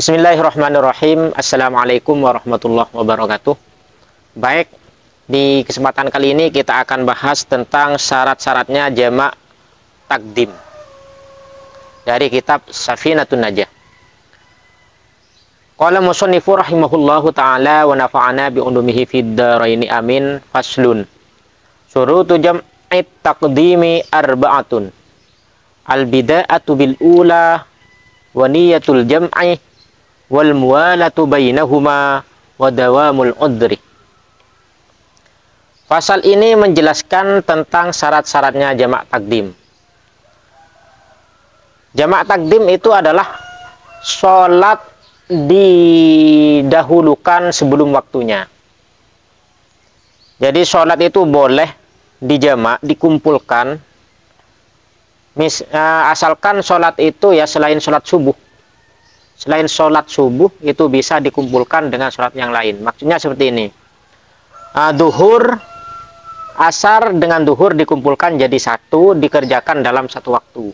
Bismillahirrahmanirrahim. Assalamualaikum warahmatullahi wabarakatuh. Baik, di kesempatan kali ini kita akan bahas tentang syarat-syaratnya jamak takdim dari kitab Safinatun Najah. Qala musannifu rahimahullahu ta'ala wa nafa'ana bi ulumihi fid dharaini amin. Faslun. Syurutu jam'i taqdimi arba'atun. Al-bida'atu bil ula wa niyatul jam'i wal muwalatu bainahuma wa dawamul udri. Pasal ini menjelaskan tentang syarat-syaratnya jamak takdim. Jamak takdim itu adalah sholat didahulukan sebelum waktunya. Jadi sholat itu boleh dijamak, dikumpulkan, asalkan sholat itu ya selain sholat subuh. Selain sholat subuh itu bisa dikumpulkan dengan sholat yang lain. Maksudnya seperti ini. Duhur, asar dengan duhur dikumpulkan jadi satu, dikerjakan dalam satu waktu.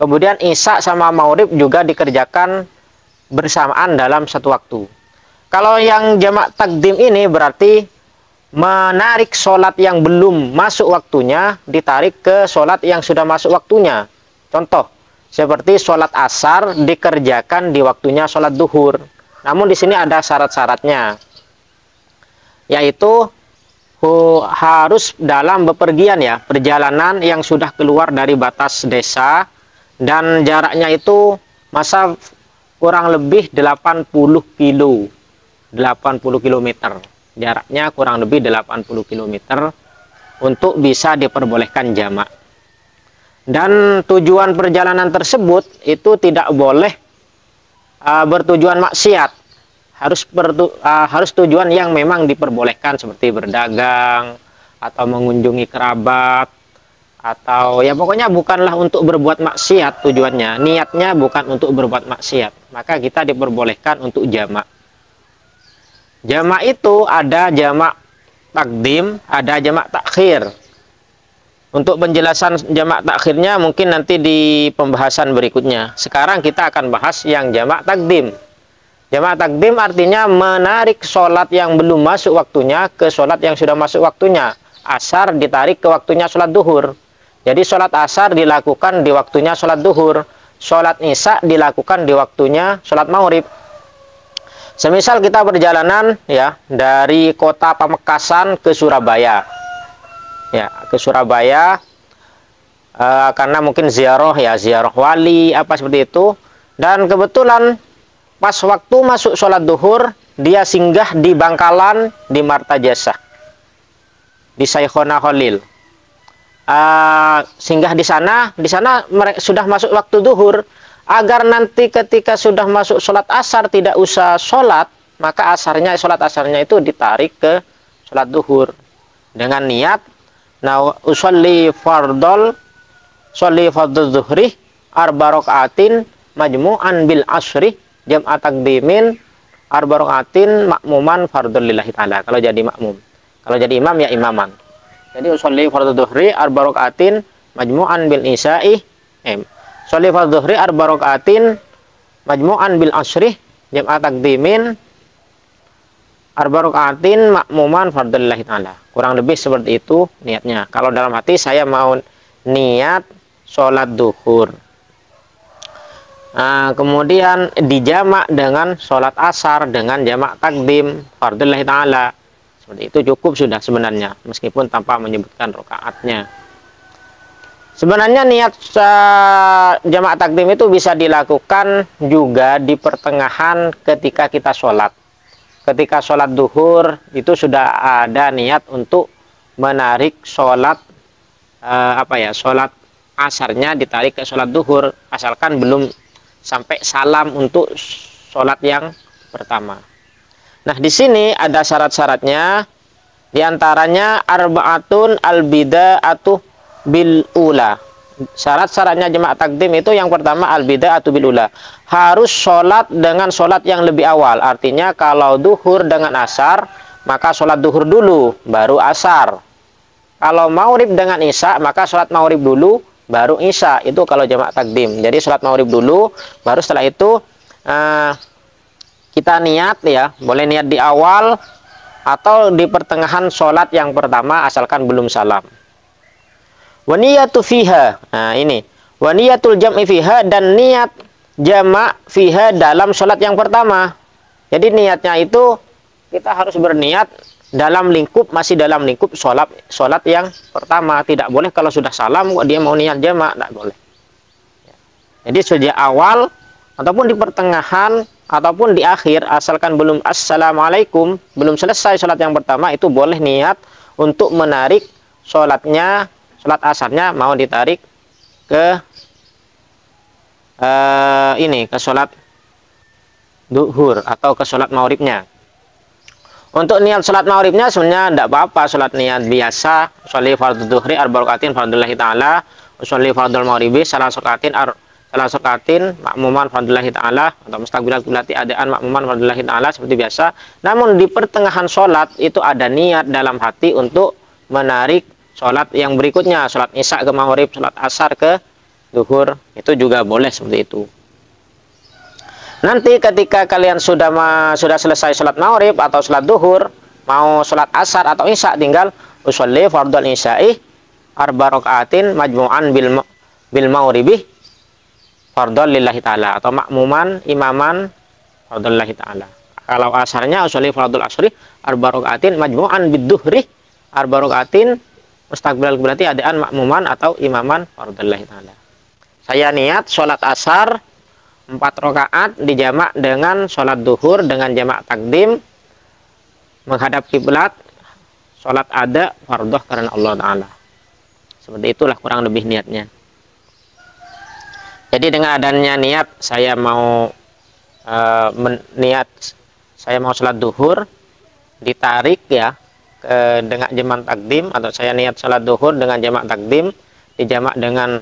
Kemudian isya sama maghrib juga dikerjakan bersamaan dalam satu waktu. Kalau yang jamak takdim ini berarti menarik sholat yang belum masuk waktunya, ditarik ke sholat yang sudah masuk waktunya. Contoh, seperti sholat asar dikerjakan di waktunya sholat duhur. Namun di sini ada syarat-syaratnya, yaitu harus dalam bepergian ya, perjalanan yang sudah keluar dari batas desa dan jaraknya itu masa kurang lebih 80 kilo, 80 km. Jaraknya kurang lebih 80 km untuk bisa diperbolehkan jamak. Dan tujuan perjalanan tersebut itu tidak boleh bertujuan maksiat. Harus tujuan yang memang diperbolehkan seperti berdagang atau mengunjungi kerabat, atau ya pokoknya bukanlah untuk berbuat maksiat tujuannya. Niatnya bukan untuk berbuat maksiat. Maka kita diperbolehkan untuk jamak. Jamak itu ada jamak takdim, ada jamak takhir. Untuk penjelasan jamak takhirnya mungkin nanti di pembahasan berikutnya. Sekarang kita akan bahas yang jamak takdim. Jamak takdim artinya menarik sholat yang belum masuk waktunya ke sholat yang sudah masuk waktunya. Asar ditarik ke waktunya sholat duhur. Jadi sholat asar dilakukan di waktunya sholat duhur. Sholat isya dilakukan di waktunya sholat maghrib. Semisal kita perjalanan ya dari kota Pamekasan ke Surabaya. Ya, ke Surabaya karena mungkin ziarah wali apa seperti itu, dan kebetulan pas waktu masuk sholat duhur dia singgah di Bangkalan di Martajasa di Syekhona Khalil, singgah di sana mereka sudah masuk waktu duhur. Agar nanti ketika sudah masuk sholat asar tidak usah sholat, maka sholat asarnya itu ditarik ke sholat duhur dengan niat usolli fardhu zuhri arba rakaatin majmu'an bil asri jam'a takdimin arba rakaatin makmuman fardhu lillahi ta'ala. Kalau jadi makmum, kalau jadi imam ya imaman. Jadi usolli fardhu zuhri arba rakaatin majmu'an bil isya'i usolli fardhu zuhri arba rakaatin majmu'an bil asri jam'a takdimin arba rakaatin makmuman fardhu lillahi ta'ala. Kurang lebih seperti itu niatnya. Kalau dalam hati saya mau niat sholat duhur, kemudian dijamak dengan sholat asar dengan jamak takdim fardhu lillahi ta'ala. Seperti itu cukup sudah sebenarnya, meskipun tanpa menyebutkan rakaatnya. Sebenarnya niat jamak takdim itu bisa dilakukan juga di pertengahan ketika kita sholat. Ketika sholat duhur itu sudah ada niat untuk menarik sholat sholat asarnya ditarik ke sholat duhur, asalkan belum sampai salam untuk sholat yang pertama. Nah, di sini ada syarat-syaratnya, diantaranya arba'atun al-bida'atu bil ula. Syarat-syaratnya jamak takdim itu yang pertama al-bida'atu bil ula. Harus sholat dengan sholat yang lebih awal. Artinya kalau duhur dengan asar, maka sholat duhur dulu, baru asar. Kalau maghrib dengan isya, maka sholat maghrib dulu, baru isya. Itu kalau jamak takdim. Jadi sholat maghrib dulu, baru setelah itu kita niat ya, boleh niat di awal atau di pertengahan sholat yang pertama asalkan belum salam. Wa niyatu fiha. Nah, ini. Wa niyatul jam'i fiha, dan niat jamak fiha dalam sholat yang pertama. Jadi niatnya itu kita harus berniat dalam lingkup, masih dalam lingkup sholat yang pertama. Tidak boleh kalau sudah salam dia mau niat jamak, tidak boleh. Jadi sejak awal ataupun di pertengahan ataupun di akhir, asalkan belum assalamualaikum, belum selesai sholat yang pertama, itu boleh niat untuk menarik sholatnya, sholat asarnya mau ditarik ke ke sholat duhur atau ke sholat maghribnya. Untuk niat sholat maghribnya sebenarnya tidak apa-apa, sholat niat biasa, sholli fardhu dhuhri arba rakaatin fardhullahi ta'ala, sholli fardhul maghribi salah sokatin makmuman fardhullahi ta'ala, atau mustaqbilal qiblati adaan makmuman fardhullahi ta'ala, seperti biasa. Namun di pertengahan sholat itu ada niat dalam hati untuk menarik sholat yang berikutnya, sholat isya ke maghrib, sholat asar ke duhur, itu juga boleh seperti itu. Nanti ketika kalian sudah selesai sholat maghrib atau sholat duhur, mau sholat asar atau isya, tinggal usolli fardhul isya'i arba rakaatin majmu'an bil maghribi fardhul lillahi ta'ala, atau makmuman imaman fardhul lillahi ta'ala. Kalau asarnya usolli fardhul asri arba rakaatin majmu'an bid duhri arba rakaatin mustaqbilal qiblati adaan makmuman atau imaman fardhul lillahi ta'ala. Saya niat sholat asar 4 rakaat dijamak dengan sholat duhur dengan jamak takdim menghadap kiblat, sholat ada fardhu karena Allah Ta'ala. Seperti itulah kurang lebih niatnya. Jadi dengan adanya niat saya mau saya mau sholat duhur, ditarik ya dengan jamak takdim, atau saya niat sholat duhur dengan jamak takdim dijamak dengan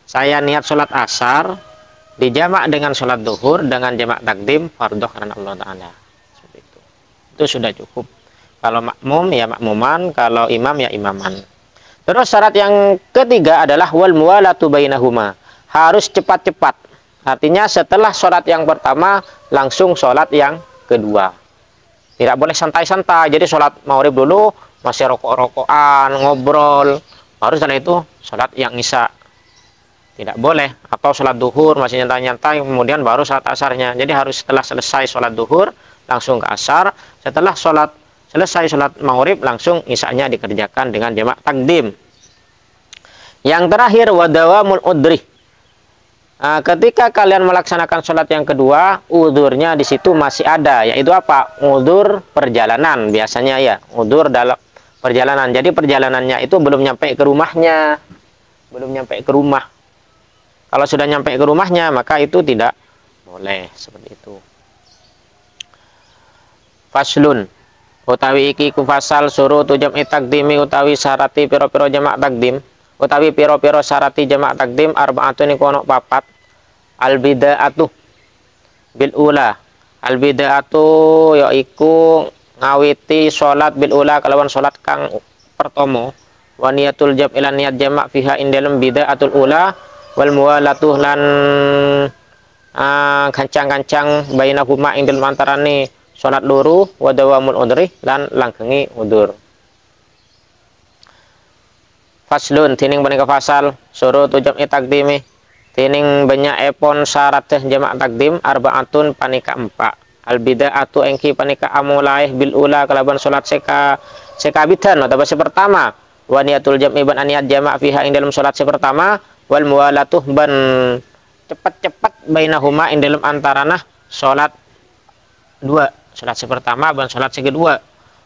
saya niat sholat asar dijamak dengan sholat duhur dengan jamak takdim fardhu karena Allah Ta'ala. Seperti itu. Itu sudah cukup. Kalau makmum ya makmuman, kalau imam ya imaman. Terus syarat yang ketiga adalah wal muwalatu bainahuma. Harus cepat-cepat. Artinya setelah sholat yang pertama langsung sholat yang kedua. Tidak boleh santai-santai. Jadi sholat maghrib dulu masih rokok-rokokan, ngobrol. Baru setelah itu sholat yang isya. Tidak boleh. Atau sholat duhur masih nyantai-nyantai, kemudian baru sholat asarnya. Jadi harus setelah selesai sholat duhur langsung ke asar. Setelah selesai sholat maghrib langsung isyanya dikerjakan dengan jamak takdim. Yang terakhir wadawamul udri. Ketika kalian melaksanakan sholat yang kedua, udurnya di situ masih ada, yaitu apa? Udur perjalanan biasanya ya, udur dalam perjalanan. Jadi perjalanannya itu belum nyampe ke rumahnya, belum nyampe ke rumah. Kalau sudah nyampe ke rumahnya, maka itu tidak boleh seperti itu. Faslun, utawi iki ku fasal surutu jam'i takdimi utawi syarati piro-piro jamak takdim, utawi piro-piro syarati jamak takdim arba'atun iku ono papat. Al bida'atu bil ula. Al bida'atu yaiku ngawiti salat bil ula kalawan salat kang pertama. Wa niyatul jam' ila niat jamak fiha indalem bida'atul ula. Wal muwalatuh lan kancang-kancang bainahuma ing dalem antarane salat loro wa dawamul udri lan langgengi udur. Faslun tining baneka fasal suruh jam'i takdimi tining banyak epon syarat jamak takdim arbaatun panika 4. Al bida'atu engki panika amulai bil ula kalaban salat sekabitan atau basa pertama. Wa niyatul jam'i ban niat jamak fiha ing dalem salat pertama. Wal muwalatuh ban cepat-cepat bainahuma ing dalam antarana salat dua, salat pertama ban salat kedua.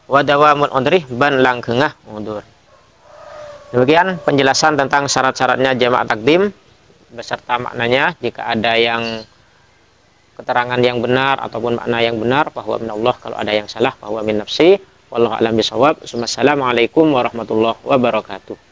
Wa dawamul udri ban langgengah udur. Demikian penjelasan tentang syarat-syaratnya jamak takdim beserta maknanya. Jika ada yang keterangan yang benar ataupun makna yang benar, bahwa min Allah, kalau ada yang salah bahwa min nafsi. Wallahu a'lam bishawab. Wassalamualaikum warahmatullahi wabarakatuh.